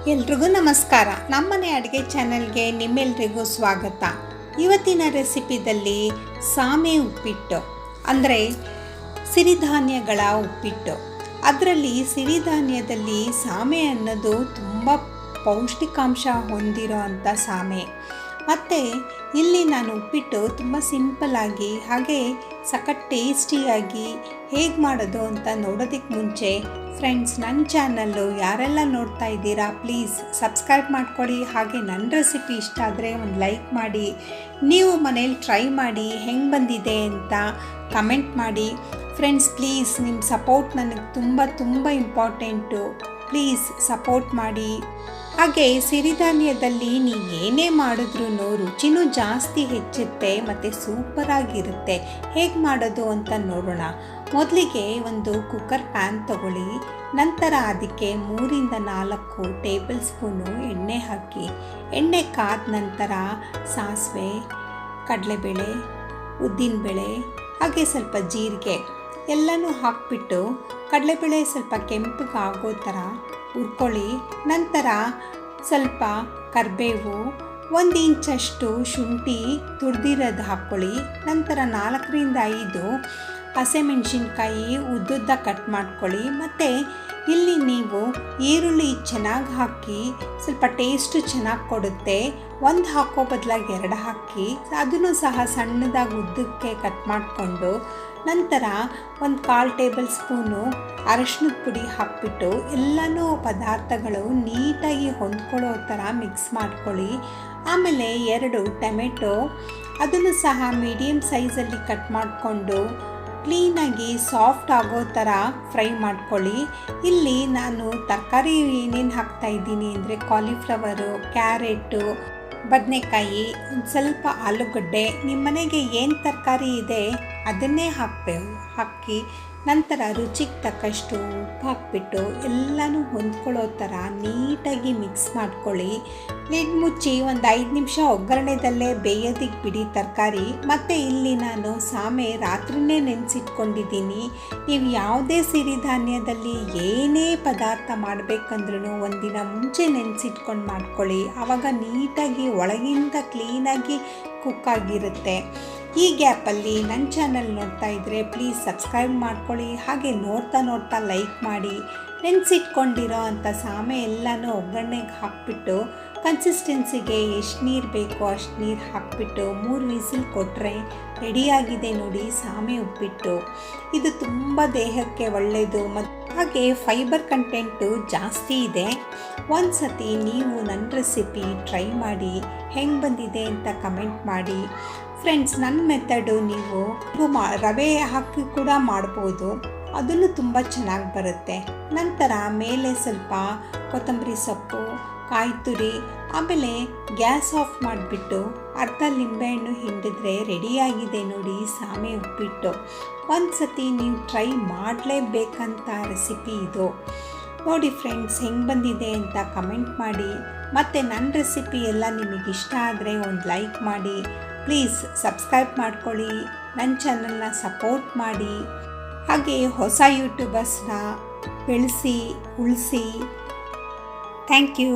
ಎಲ್ರಿಗೂ ನಮಸ್ಕಾರ. ನಮ್ಮನೆ ಅಡುಗೆ ಚಾನೆಲ್ಗೆ ನಿಮ್ಮೆಲ್ರಿಗೂ ಸ್ವಾಗತ. ಇವತ್ತಿನ ರೆಸಿಪಿದಲ್ಲಿ ಸಾಮೆ ಉಪ್ಪಿಟ್ಟು ಅಂದರೆ ಸಿರಿಧಾನ್ಯಗಳ ಉಪ್ಪಿಟ್ಟು. ಅದರಲ್ಲಿ ಸಿರಿಧಾನ್ಯದಲ್ಲಿ ಸಾಮೆ ಅನ್ನೋದು ತುಂಬ ಪೌಷ್ಟಿಕಾಂಶ ಹೊಂದಿರೋ ಅಂಥ ಸಾಮೆ. ಮತ್ತು ಇಲ್ಲಿ ನಾನು ಉಪ್ಪಿಟ್ಟು ತುಂಬ ಸಿಂಪಲ್ಲಾಗಿ ಹಾಗೆ ಸಖತ್ ಟೇಸ್ಟಿಯಾಗಿ ಹೇಗೆ ಮಾಡೋದು ಅಂತ ನೋಡೋದಕ್ಕೆ ಮುಂಚೆ ಫ್ರೆಂಡ್ಸ್, ನನ್ನ ಚಾನಲ್ಲು ಯಾರೆಲ್ಲ ನೋಡ್ತಾ ಇದ್ದೀರಾ ಪ್ಲೀಸ್ ಸಬ್ಸ್ಕ್ರೈಬ್ ಮಾಡ್ಕೊಳ್ಳಿ. ಹಾಗೆ ನನ್ನ ರೆಸಿಪಿ ಇಷ್ಟ ಆದರೆ ಒಂದು ಲೈಕ್ ಮಾಡಿ. ನೀವು ಮನೇಲಿ ಟ್ರೈ ಮಾಡಿ ಹೆಂಗೆ ಬಂದಿದೆ ಅಂತ ಕಮೆಂಟ್ ಮಾಡಿ. ಫ್ರೆಂಡ್ಸ್ ಪ್ಲೀಸ್, ನಿಮ್ಮ ಸಪೋರ್ಟ್ ನನಗೆ ತುಂಬ ಇಂಪಾರ್ಟೆಂಟು. ಪ್ಲೀಸ್ ಸಪೋರ್ಟ್ ಮಾಡಿ. ಹಾಗೆ ಸಿರಿಧಾನ್ಯದಲ್ಲಿ ನೀವು ಏನೇ ಮಾಡಿದ್ರೂ ರುಚಿನೂ ಜಾಸ್ತಿ ಹೆಚ್ಚುತ್ತೆ ಮತ್ತು ಸೂಪರಾಗಿರುತ್ತೆ. ಹೇಗೆ ಮಾಡೋದು ಅಂತ ನೋಡೋಣ. ಮೊದಲಿಗೆ ಒಂದು ಕುಕ್ಕರ್ ಪ್ಯಾನ್ ತಗೊಳ್ಳಿ. ನಂತರ ಅದಕ್ಕೆ 3-4 ಟೇಬಲ್ ಸ್ಪೂನು ಎಣ್ಣೆ ಹಾಕಿ. ಎಣ್ಣೆ ಕಾದ ನಂತರ ಸಾಸಿವೆ, ಕಡಲೆಬೇಳೆ, ಉದ್ದಿನಬೇಳೆ ಹಾಗೆ ಸ್ವಲ್ಪ ಜೀರಿಗೆ ಎಲ್ಲನೂ ಹಾಕಿಬಿಟ್ಟು ಕಡಲೆಬೇಳೆ ಸ್ವಲ್ಪ ಕೆಂಪಗೆ ಆಗೋ ಥರ ಹುರ್ಕೊಳ್ಳಿ. ನಂತರ ಸ್ವಲ್ಪ ಕರಿಬೇವು, 1 ಇಂಚಷ್ಟು ಶುಂಠಿ ತುರಿದಿರೋದು ಹಾಕ್ಕೊಳ್ಳಿ. ನಂತರ 4-5 ಹಸಿಮೆಣಸಿನ್ಕಾಯಿ ಉದ್ದುದ್ದ ಕಟ್ ಮಾಡ್ಕೊಳ್ಳಿ. ಮತ್ತು ಇಲ್ಲಿ ನೀವು ಈರುಳ್ಳಿ ಚೆನ್ನಾಗಿ ಹಾಕಿ, ಸ್ವಲ್ಪ ಟೇಸ್ಟು ಚೆನ್ನಾಗಿ ಕೊಡುತ್ತೆ. 1 ಹಾಕೋ ಬದಲಾಗಿ 2 ಹಾಕಿ, ಅದನ್ನು ಸಹ ಸಣ್ಣದಾಗಿ ಉದ್ದಕ್ಕೆ ಕಟ್ ಮಾಡಿಕೊಂಡು ನಂತರ 1/4 ಟೇಬಲ್ ಸ್ಪೂನು ಅರಶಿನದ ಪುಡಿ ಹಾಕಿಬಿಟ್ಟು ಎಲ್ಲನೂ ಪದಾರ್ಥಗಳು ನೀಟಾಗಿ ಹೊಂದ್ಕೊಳ್ಳೋ ಥರ ಮಿಕ್ಸ್ ಮಾಡ್ಕೊಳ್ಳಿ. ಆಮೇಲೆ 2 ಟೊಮೆಟೊ ಅದನ್ನು ಸಹ ಮೀಡಿಯಮ್ ಸೈಜಲ್ಲಿ ಕಟ್ ಮಾಡಿಕೊಂಡು ಕ್ಲೀನಾಗಿ ಸಾಫ್ಟ್ ಆಗೋ ಥರ ಫ್ರೈ ಮಾಡ್ಕೊಳ್ಳಿ. ಇಲ್ಲಿ ನಾನು ತರಕಾರಿ ಏನೇನು ಹಾಕ್ತಾಯಿದ್ದೀನಿ ಅಂದರೆ ಕಾಲಿಫ್ಲವರು, ಕ್ಯಾರೆಟು, ಬದನೆಕಾಯಿ, ಒಂದು ಸ್ವಲ್ಪ ಆಲೂಗಡ್ಡೆ, ನಿಮ್ಮ ಮನೆಗೆ ಏನು ತರಕಾರಿ ಇದೆ ಅದನ್ನೇ ಹಾಕಿ ನಂತರ ರುಚಿಗೆ ತಕ್ಕಷ್ಟು ಉಪ್ಪು ಹಾಕ್ಬಿಟ್ಟು ಎಲ್ಲನೂ ಹೊಂದ್ಕೊಳ್ಳೋ ಥರ ನೀಟಾಗಿ ಮಿಕ್ಸ್ ಮಾಡ್ಕೊಳ್ಳಿ. ಲಿಡ್ ಮುಚ್ಚಿ ಒಂದು 5 ನಿಮಿಷ ಒಗ್ಗರಣೆದಲ್ಲೇ ಬೇಯೋದಕ್ಕೆ ಬಿಡಿ ತರಕಾರಿ. ಮತ್ತು ಇಲ್ಲಿ ನಾನು ಸಾಮೆ ರಾತ್ರಿನೇ ನೆನೆಸಿಟ್ಕೊಂಡಿದ್ದೀನಿ. ನೀವು ಯಾವುದೇ ಸಿರಿಧಾನ್ಯದಲ್ಲಿ ಏನೇ ಪದಾರ್ಥ ಮಾಡಬೇಕಂದ್ರೂ ಒಂದಿನ ಮುಂಚೆ ನೆನೆಸಿಟ್ಕೊಂಡು ಮಾಡ್ಕೊಳ್ಳಿ. ಆವಾಗ ನೀಟಾಗಿ ಒಳಗಿಂದ ಕ್ಲೀನಾಗಿ ಕುಕ್ ಆಗಿರುತ್ತೆ. ಈ ಗ್ಯಾಪಲ್ಲಿ ನನ್ನ ಚಾನಲ್ ನೋಡ್ತಾ ಇದ್ದರೆ ಪ್ಲೀಸ್ ಸಬ್ಸ್ಕ್ರೈಬ್ ಮಾಡ್ಕೊಳ್ಳಿ. ಹಾಗೆ ನೋಡ್ತಾ ಲೈಕ್ ಮಾಡಿ. ನೆನೆಸಿಟ್ಕೊಂಡಿರೋ ಅಂಥ ಸಾಮೆ ಎಲ್ಲನೂ ಒಗ್ಗರಣೆಗೆ ಹಾಕ್ಬಿಟ್ಟು ಕನ್ಸಿಸ್ಟೆನ್ಸಿಗೆ ಎಷ್ಟು ನೀರು ಬೇಕೋ ಅಷ್ಟು ನೀರು ಹಾಕ್ಬಿಟ್ಟು 3 ವಿಸಿಲ್ ಕೊಟ್ಟರೆ ರೆಡಿಯಾಗಿದೆ ನೋಡಿ ಸಾಮೆ ಉಪ್ಪಿಟ್ಟು. ಇದು ತುಂಬ ದೇಹಕ್ಕೆ ಒಳ್ಳೆಯದು ಮತ್ತು ಹಾಗೆ ಫೈಬರ್ ಕಂಟೆಂಟು ಜಾಸ್ತಿ ಇದೆ. ಒಂದು ಸತಿ ನೀವು ನನ್ನ ರೆಸಿಪಿ ಟ್ರೈ ಮಾಡಿ ಹೆಂಗೆ ಬಂದಿದೆ ಅಂತ ಕಮೆಂಟ್ ಮಾಡಿ. ಫ್ರೆಂಡ್ಸ್, ನನ್ನ ಮೆಥಡು ನೀವು ರವೆ ಹಾಕಿ ಕೂಡ ಮಾಡ್ಬೋದು, ಅದನ್ನು ತುಂಬ ಚೆನ್ನಾಗಿ ಬರುತ್ತೆ. ನಂತರ ಮೇಲೆ ಸ್ವಲ್ಪ ಕೊತ್ತಂಬರಿ ಸೊಪ್ಪು, ಕಾಯಿ ತುರಿ, ಆಮೇಲೆ ಗ್ಯಾಸ್ ಆಫ್ ಮಾಡಿಬಿಟ್ಟು ಅರ್ಧ ಲಿಂಬೆಹಣ್ಣು ಹಿಂಡಿದ್ರೆ ರೆಡಿಯಾಗಿದೆ ನೋಡಿ ಸಾಮೆ ಉಪ್ಪಿಟ್ಟು. ಒಂದು ಸತಿ ನೀವು ಟ್ರೈ ಮಾಡಲೇಬೇಕಂತ ರೆಸಿಪಿ ಇದು. ನೋಡಿ ಫ್ರೆಂಡ್ಸ್, ಹೆಂಗೆ ಬಂದಿದೆ ಅಂತ ಕಮೆಂಟ್ ಮಾಡಿ. ಮತ್ತು ನನ್ನ ರೆಸಿಪಿ ಎಲ್ಲ ನಿಮಗಿಷ್ಟ ಆದರೆ ಒಂದು ಲೈಕ್ ಮಾಡಿ. ಪ್ಲೀಸ್ ಸಬ್ಸ್ಕ್ರೈಬ್ ಮಾಡ್ಕೊಳ್ಳಿ. ನನ್ನ ಚಾನಲ್ನ ಸಪೋರ್ಟ್ ಮಾಡಿ. ಹಾಗೆ ಹೊಸ ಯೂಟ್ಯೂಬರ್ಸ್ನ ಬೆಳೆಸಿ ಉಳಿಸಿ. Thank you.